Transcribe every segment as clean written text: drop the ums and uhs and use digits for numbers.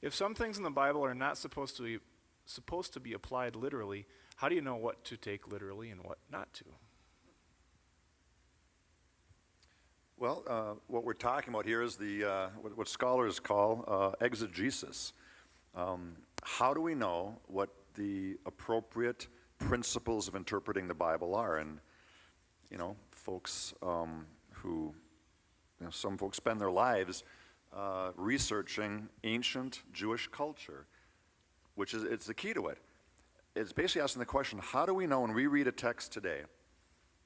If some things in the Bible are not supposed to be applied literally, how do you know what to take literally and what not to? Well, what we're talking about here is what scholars call exegesis. How do we know what the appropriate principles of interpreting the Bible are? And folks some folks spend their lives researching ancient Jewish culture, which is it's the key to it. It's basically asking the question: how do we know when we read a text today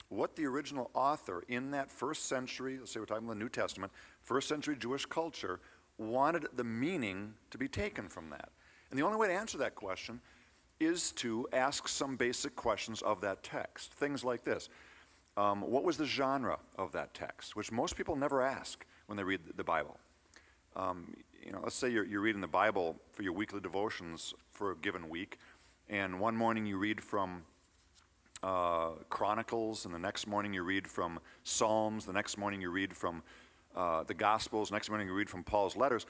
what the original author in that first century, let's say we're talking about the New Testament, first century Jewish culture, wanted the meaning to be taken from that? And the only way to answer that question is to ask some basic questions of that text. Things like this. What was the genre of that text? Which most people never ask when they read the Bible. Let's say you're reading the Bible for your weekly devotions for a given week, and one morning you read from Chronicles, and the next morning you read from Psalms, the next morning you read from the Gospels, next morning you read from Paul's letters.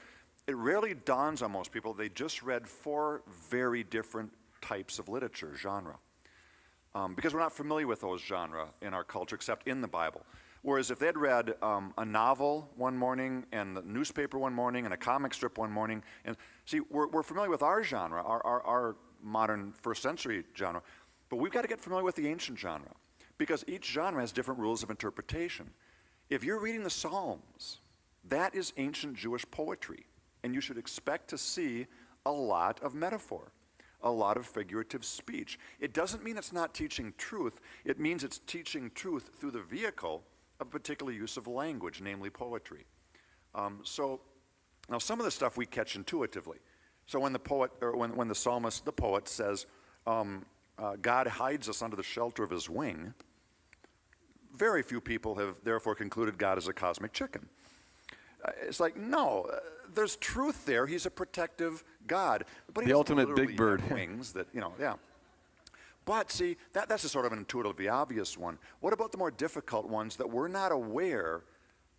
It rarely dawns on most people they just read 4 very different types of literature, genre. Because we're not familiar with those genre in our culture except in the Bible. Whereas if they'd read a novel one morning and the newspaper one morning and a comic strip one morning, and see, we're familiar with our genre, our modern first century genre, but we've got to get familiar with the ancient genre because each genre has different rules of interpretation. If you're reading the Psalms, that is ancient Jewish poetry, and you should expect to see a lot of metaphor, a lot of figurative speech. It doesn't mean it's not teaching truth. It means it's teaching truth through the vehicle of a particular use of language, namely poetry. So now some of the stuff we catch intuitively. So when the poet, or when the psalmist, the poet says, God hides us under the shelter of his wing, very few people have therefore concluded God is a cosmic chicken. It's like, no, there's truth there. He's a protective God. But he The doesn't ultimate literally big bird. have wings that, yeah. But see, that's a sort of an intuitively obvious one. What about the more difficult ones that we're not aware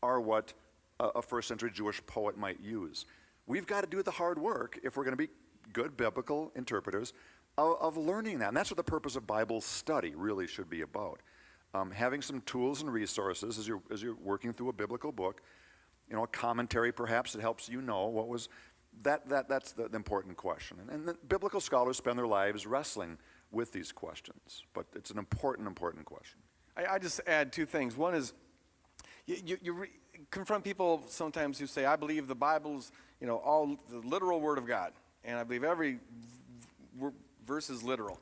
are what a first century Jewish poet might use? We've got to do the hard work if we're going to be good biblical interpreters of learning that. And that's what the purpose of Bible study really should be about. Having some tools and resources as you're working through a biblical book, a commentary perhaps that helps you know what was, that's the important question. And the biblical scholars spend their lives wrestling with these questions, but it's an important question. I just add 2 things. One is, you confront people sometimes who say, I believe the Bible's, all the literal word of God, and I believe every verse is literal.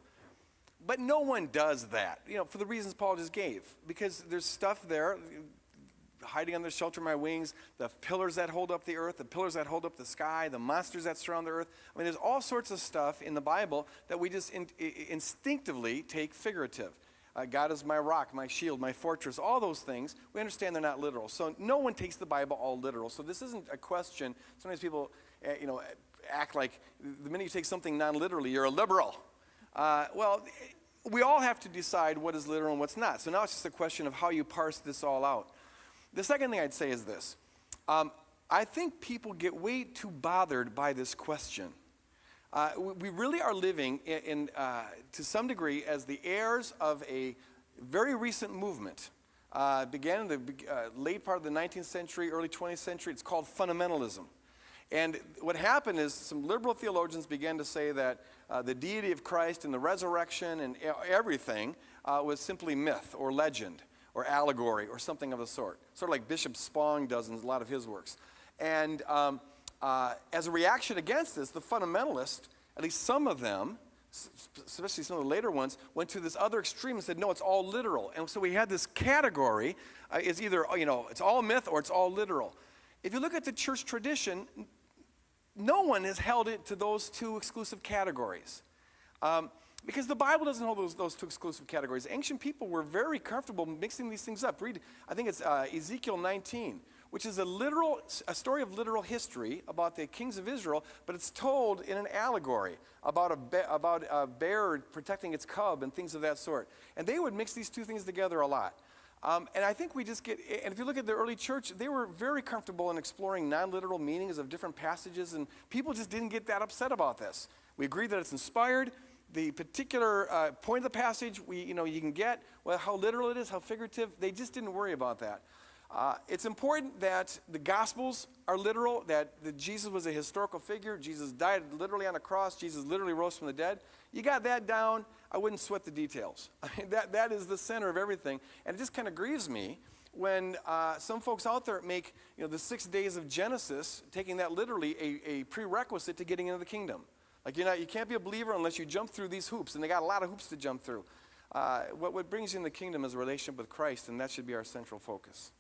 But no one does that, for the reasons Paul just gave, because there's stuff there, hiding under the shelter of my wings, the pillars that hold up the earth, the pillars that hold up the sky, the monsters that surround the earth. I mean, there's all sorts of stuff in the Bible that we just instinctively take figurative. God is my rock, my shield, my fortress, all those things. We understand they're not literal. So no one takes the Bible all literal. So this isn't a question. Sometimes people, act like the minute you take something non-literally, you're a liberal. Well, we all have to decide what is literal and what's not. So now it's just a question of how you parse this all out. The second thing I'd say is this. I think people get way too bothered by this question. We really are living to some degree as the heirs of a very recent movement. Began in the late part of the 19th century, early 20th century. It's called fundamentalism. And what happened is some liberal theologians began to say that the deity of Christ and the resurrection and everything was simply myth or legend or allegory or something of the sort. Sort of like Bishop Spong does in a lot of his works. And as a reaction against this, the fundamentalists, at least some of them, especially some of the later ones, went to this other extreme and said, no, it's all literal. And so we had this category, it's either, it's all myth or it's all literal. If you look at the church tradition, no one has held it to those 2 exclusive categories. Because the Bible doesn't hold those 2 exclusive categories. Ancient people were very comfortable mixing these things up. Read, I think it's Ezekiel 19, which is a story of literal history about the kings of Israel, but it's told in an allegory about a bear protecting its cub and things of that sort. And they would mix these 2 things together a lot. And I think we just get, and if you look at the early church, they were very comfortable in exploring non-literal meanings of different passages, and people just didn't get that upset about this. We agree that it's inspired. The particular point of the passage, you can get, well, how literal it is, how figurative, they just didn't worry about that. It's important that the Gospels are literal, that Jesus was a historical figure. Jesus died literally on a cross. Jesus literally rose from the dead. You got that down, I wouldn't sweat the details. I mean, that is the center of everything. And it just kind of grieves me when some folks out there make the 6 days of Genesis, taking that literally a prerequisite to getting into the kingdom. Like you can't be a believer unless you jump through these hoops, and they got a lot of hoops to jump through. What brings you in the kingdom is a relationship with Christ, and that should be our central focus.